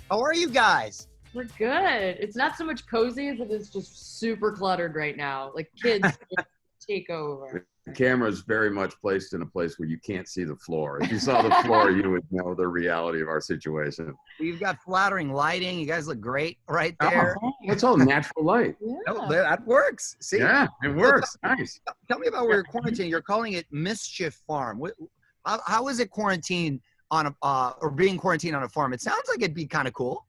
How are you guys? We're good. It's not so much cozy as it is just super cluttered right now. Like kids just take over. The camera is very much placed in a place where you can't see the floor. If you saw the floor, you would know the reality of our situation. You've got flattering lighting. You guys look great right there. Oh, it's all natural light. Yeah. Oh, that works. See? Yeah, it works. Nice. Tell me about where you're quarantining. You're calling it Mischief Farm. How is it quarantine on a or being quarantined on a farm? It sounds like it'd be kind of cool.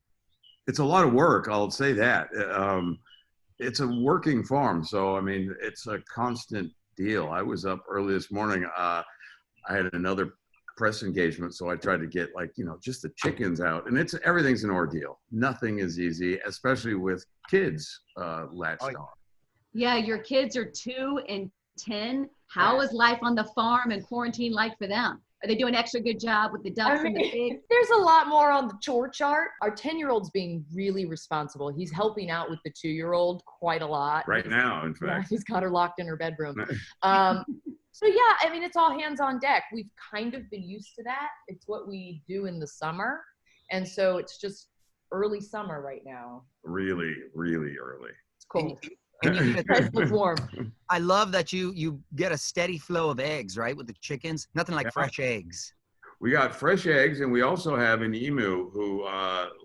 It's a lot of work, I'll say that. It's a working farm, so I mean, it's a constant deal. I was up early this morning. I had another press engagement, so I tried to get just the chickens out, and everything's an ordeal. Nothing is easy, especially with kids latched on. Yeah, your kids are 2 and 10. How is life on the farm and quarantine like for them? Are they doing an extra good job with the ducks and the pigs? There's a lot more on the chore chart. Our 10-year-old's being really responsible. He's helping out with the 2-year-old quite a lot. Right now, in fact. Yeah, he's got her locked in her bedroom. So yeah, I mean, it's all hands on deck. We've kind of been used to that. It's what we do in the summer. And so it's just early summer right now. Really, really early. It's cold. And It's warm. I love that you get a steady flow of eggs, right, with the chickens. Nothing like fresh eggs. We got fresh eggs, and we also have an emu who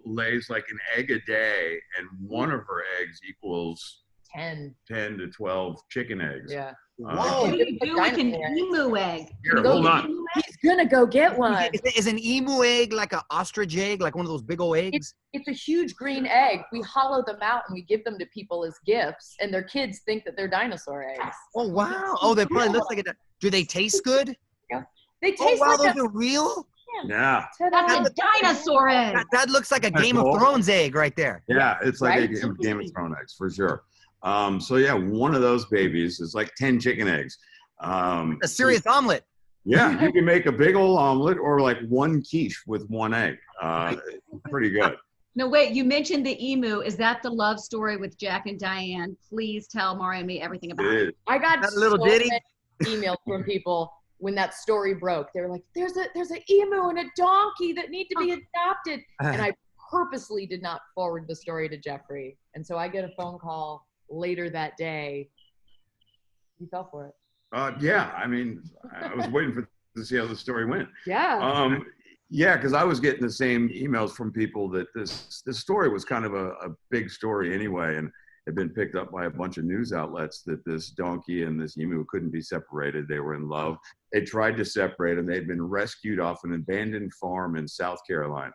lays like an egg a day, and one of her eggs equals 10 to 12 chicken eggs. Yeah. Whoa. What do you do with an emu egg? Here, hold on. He's gonna go get one. Is an emu egg like an ostrich egg, like one of those big old eggs? It's a huge green egg. We hollow them out and we give them to people as gifts, and their kids think that they're dinosaur eggs. Oh wow! Oh, they probably look like it. Do they taste good? Yeah. They taste wow, like those are real. Yeah. That's a dinosaur egg. That looks like a That's Game cool. of Thrones egg right there. Yeah, it's like Right? a Game of Thrones eggs for sure. So yeah, one of those babies is like 10 chicken eggs. A serious omelet. Yeah, you can make a big old omelet or like one quiche with one egg. Pretty good. No, wait, you mentioned the emu. Is that the love story with Jack and Diane? Please tell Mario and me everything about it. I got That little so ditty? many emails from people when that story broke. They were like, there's an emu and a donkey that need to be adopted. And I purposely did not forward the story to Jeffrey. And so I get a phone call later that day. You fell for it. Yeah, I mean, I was waiting to see how the story went. Yeah. Yeah, because I was getting the same emails from people that this story was kind of a big story anyway, and had been picked up by a bunch of news outlets that this donkey and this emu couldn't be separated. They were in love. They tried to separate them. They'd been rescued off an abandoned farm in South Carolina.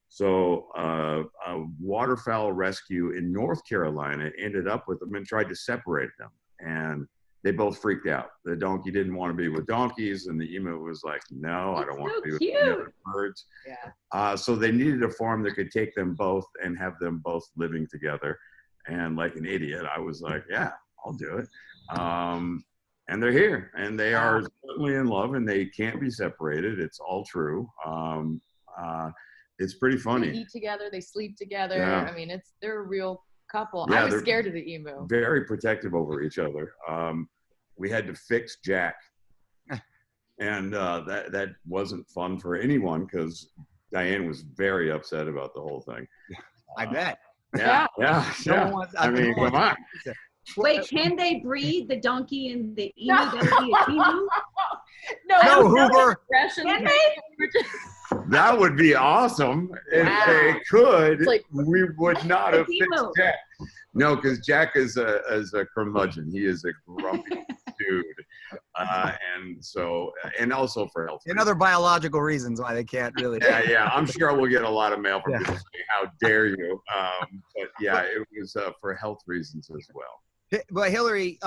So a waterfowl rescue in North Carolina ended up with them and tried to separate them. And they both freaked out. The donkey didn't want to be with donkeys, and the emu was like, no, I don't want to be with any other birds. Yeah. So they needed a farm that could take them both and have them both living together. And like an idiot, I was like, yeah, I'll do it. And they're here, and they are certainly in love, and they can't be separated. It's all true. It's pretty funny. They eat together, they sleep together. Yeah. I mean, they're a real couple. Yeah, I was they're scared of the emu. Very protective over each other. We had to fix Jack, and that wasn't fun for anyone because Diane was very upset about the whole thing. I bet. Yeah. I mean, come on. Wait, can they breed the donkey and the emu? That would be a emu? No, Hoover. Can they? That would be awesome. If they could, we would not have fixed Jack. No, because Jack is a curmudgeon. He is a grumpy dude. And also for health. And other biological reasons why they can't really. Yeah. I'm sure we'll get a lot of mail from people saying, how dare you? But yeah, it was for health reasons as well. But Hilarie,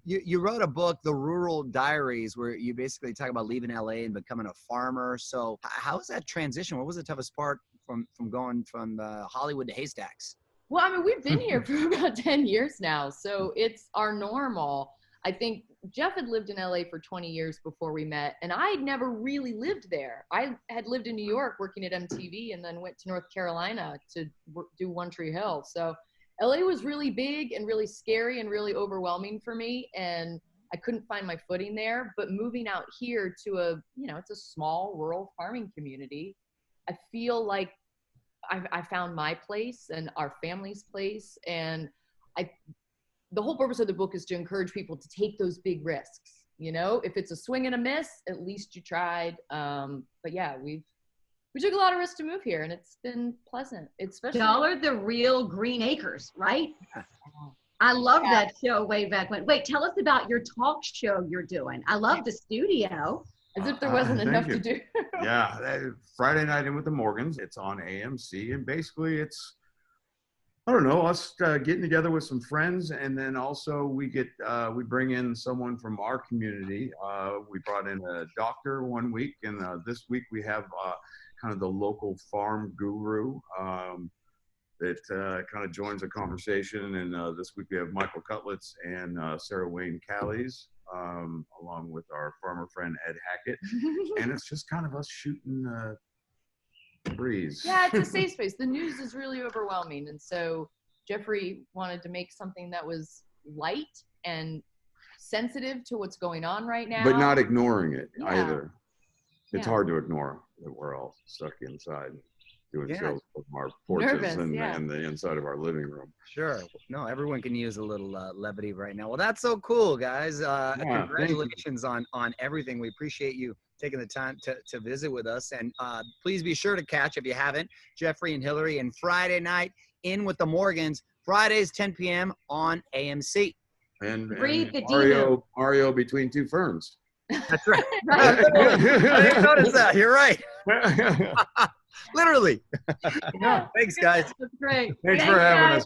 you wrote a book, The Rural Diaries, where you basically talk about leaving LA and becoming a farmer. So how's that transition? What was the toughest part from going from Hollywood to haystacks? Well, I mean, we've been here for about 10 years now, so it's our normal. I think Jeff had lived in LA for 20 years before we met, and I had never really lived there. I had lived in New York working at MTV and then went to North Carolina to do One Tree Hill. So LA was really big and really scary and really overwhelming for me, and I couldn't find my footing there. But moving out here to it's a small rural farming community, I feel like I found my place and our family's place. And the whole purpose of the book is to encourage people to take those big risks. You know, if it's a swing and a miss, at least you tried. But yeah, we took a lot of risks to move here, and it's been pleasant. Especially Y'all are the real Green Acres, right? I love that show way back when. Wait, tell us about your talk show you're doing. I love the studio. As if there wasn't enough to do. Yeah, Friday Night In with the Morgans. It's on AMC, and basically it's, I don't know, us getting together with some friends, and then also we bring in someone from our community. We brought in a doctor one week, and this week we have kind of the local farm guru that kind of joins the conversation. And this week we have Michael Cutlets and Sarah Wayne Callies, along with our farmer friend Ed Hackett. And it's just kind of us shooting breeze. Yeah, it's a safe space. The news is really overwhelming. And so Jeffrey wanted to make something that was light and sensitive to what's going on right now. But not ignoring it either. It's Yeah. hard to ignore that we're all stuck inside doing shows from our porches and the inside of our living room. Sure. No, everyone can use a little levity right now. Well, that's so cool, guys. Congratulations on everything. We appreciate you taking the time to visit with us. And please be sure to catch, if you haven't, Jeffrey and Hilarie and Friday Night In with the Morgans, Fridays 10 p.m. on AMC. And Mario between two ferns. That's right. I didn't notice that. You're right. Literally. Thanks, guys. That's great. Thanks for having us.